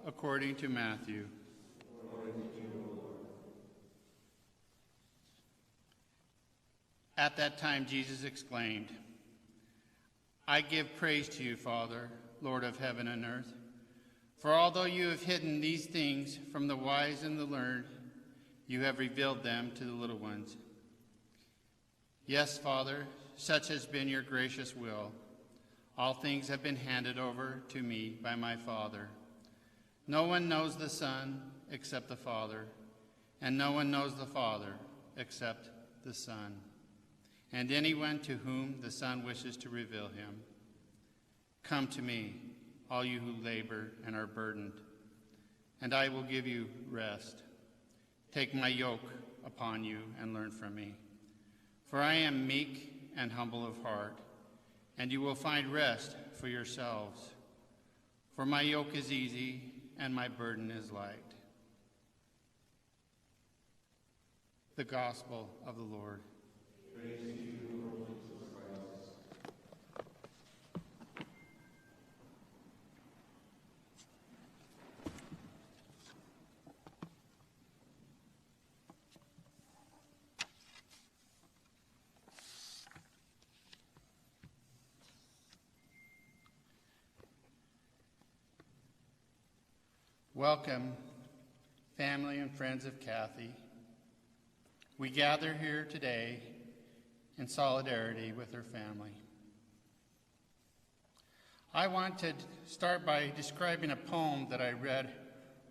according to Matthew. At that time Jesus exclaimed, I give praise to you, Father, Lord of heaven and earth, for although you have hidden these things from the wise and the learned, you have revealed them to the little ones. Yes, Father, such has been your gracious will. All things have been handed over to me by my Father. No one knows the Son except the Father, and no one knows the Father except the Son, and anyone to whom the Son wishes to reveal him. Come to me, all you who labor and are burdened, and I will give you rest. Take my yoke upon you and learn from me, for I am meek and humble of heart, and you will find rest for yourselves. For my yoke is easy and my burden is light. The Gospel of the Lord. Praise to you, Lord Jesus Christ. Welcome, family and friends of Kathy. We gather here today in solidarity with her family. I want to start by describing a poem that I read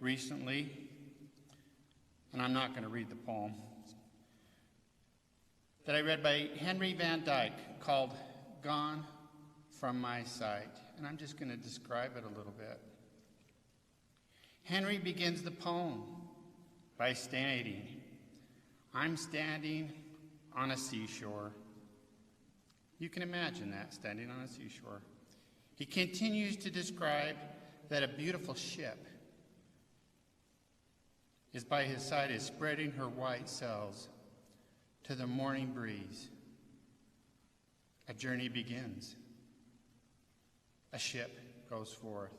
recently, and I'm not going to read the poem, that I read by Henry Van Dyke called Gone From My Sight, and I'm just going to describe it a little bit. Henry begins the poem by stating, I'm standing on a seashore. You can imagine that, standing on a seashore. He continues to describe that a beautiful ship is by his side, is spreading her white sails to the morning breeze. A journey begins. A ship goes forth.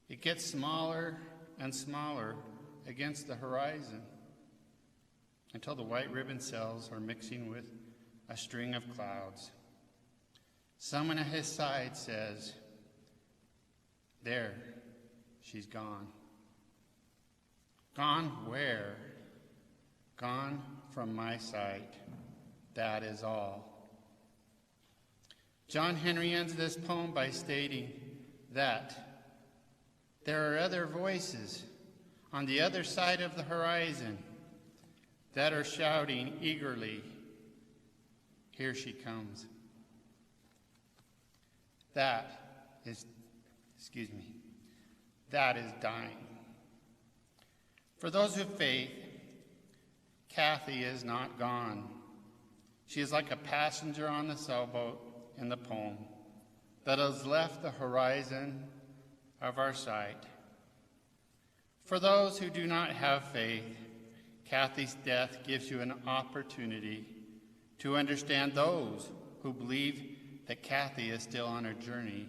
It gets smaller and smaller against the horizon until the white ribbon sails are mixing with a string of clouds. Someone at his side says, there, she's gone. Gone where? Gone from my sight. That is all. John Henry ends this poem by stating that there are other voices on the other side of the horizon that are shouting eagerly, here she comes. That is dying. For those who have faith, Kathy is not gone. She is like a passenger on the sailboat in the poem that has left the horizon of our sight. For those who do not have faith, Kathy's death gives you an opportunity to understand those who believe that Kathy is still on her journey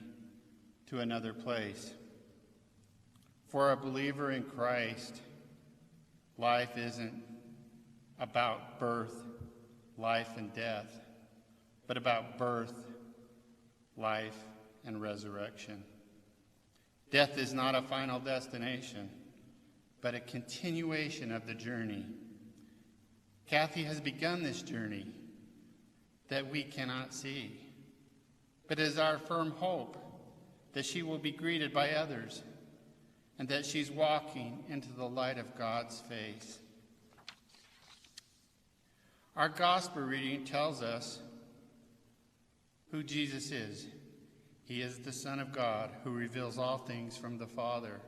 to another place. For a believer in Christ, life isn't about birth, life, and death, but about birth, life, and resurrection. Death is not a final destination, but a continuation of the journey. Kathy has begun this journey that we cannot see, but it is our firm hope that she will be greeted by others and that she's walking into the light of God's face. Our gospel reading tells us who Jesus is. He is the Son of God who reveals all things from the Father.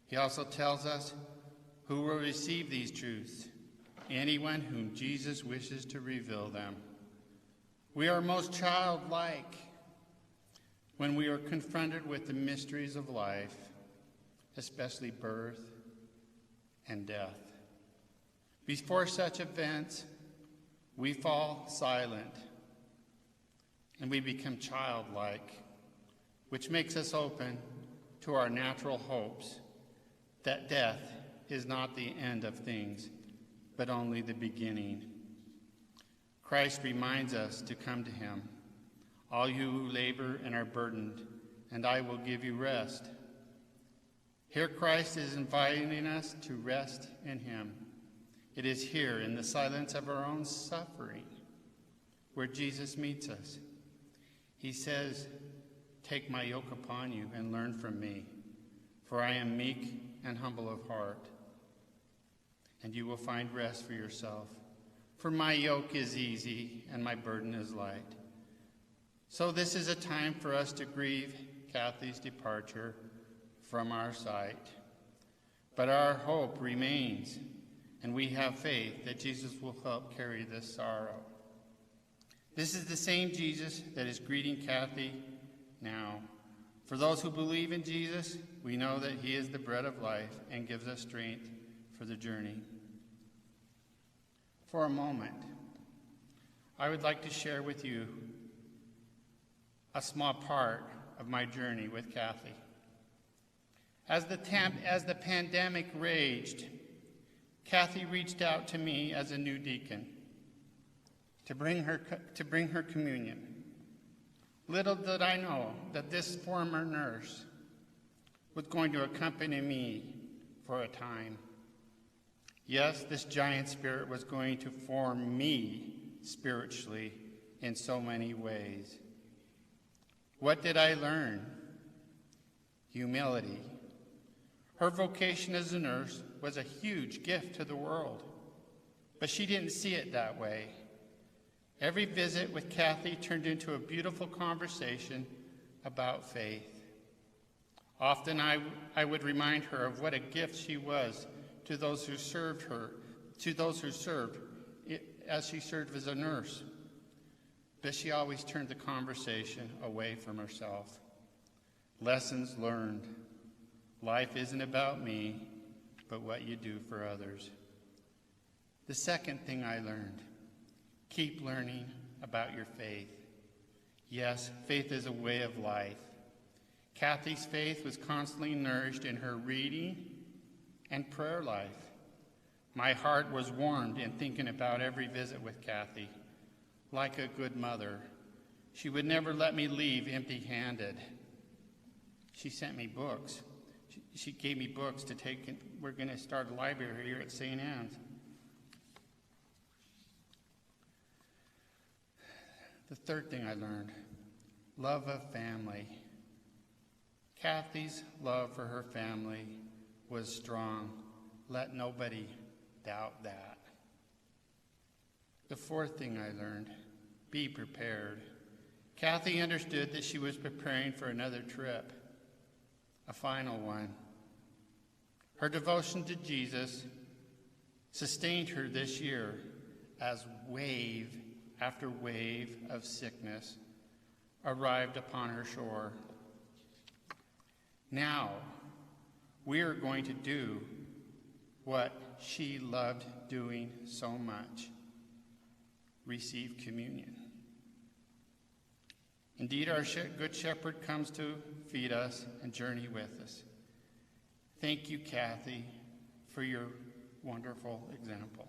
He also tells us who will receive these truths, anyone whom Jesus wishes to reveal them. We are most childlike when we are confronted with the mysteries of life, especially birth and death. Before such events, we fall silent and we become childlike. which makes us open to our natural hopes that death is not the end of things, but only the beginning. Christ reminds us to come to him, all you who labor and are burdened, and I will give you rest. Here Christ is inviting us to rest in him. It is here in the silence of our own suffering where Jesus meets us. He says, "Take my yoke upon you and learn from me, for I am meek and humble of heart, and you will find rest for yourself. For my yoke is easy and my burden is light." So this is a time for us to grieve Kathy's departure from our sight. But our hope remains, and we have faith that Jesus will help carry this sorrow. This is the same Jesus that is greeting Kathy now. For those who believe in Jesus, we know that he is the bread of life and gives us strength for the journey. For a moment, I would like to share with you a small part of my journey with Kathy. As the pandemic raged, Kathy reached out to me as a new deacon to bring her communion. Little did I know that this former nurse was going to accompany me for a time. Yes, this giant spirit was going to form me spiritually in so many ways. What did I learn? Humility. Her vocation as a nurse was a huge gift to the world, but she didn't see it that way. Every visit with Kathy turned into a beautiful conversation about faith. Often I would remind her of what a gift she was to those who served her, as she served as a nurse. But she always turned the conversation away from herself. Lessons learned. Life isn't about me, but what you do for others. The second thing I learned, keep learning about your faith. Yes, faith is a way of life. Kathy's faith was constantly nourished in her reading and prayer life. My heart was warmed in thinking about every visit with Kathy. Like a good mother, she would never let me leave empty-handed. She sent me books. She gave me books to take. We're going to start a library here at St. Anne's. The third thing I learned, love of family. Kathy's love for her family was strong. Let nobody doubt that. The fourth thing I learned, be prepared. Kathy understood that she was preparing for another trip, a final one. Her devotion to Jesus sustained her this year as wave after wave of sickness arrived upon her shore. Now, we are going to do what she loved doing so much, receive communion. Indeed, our Good Shepherd comes to feed us and journey with us. Thank you, Kathy, for your wonderful example.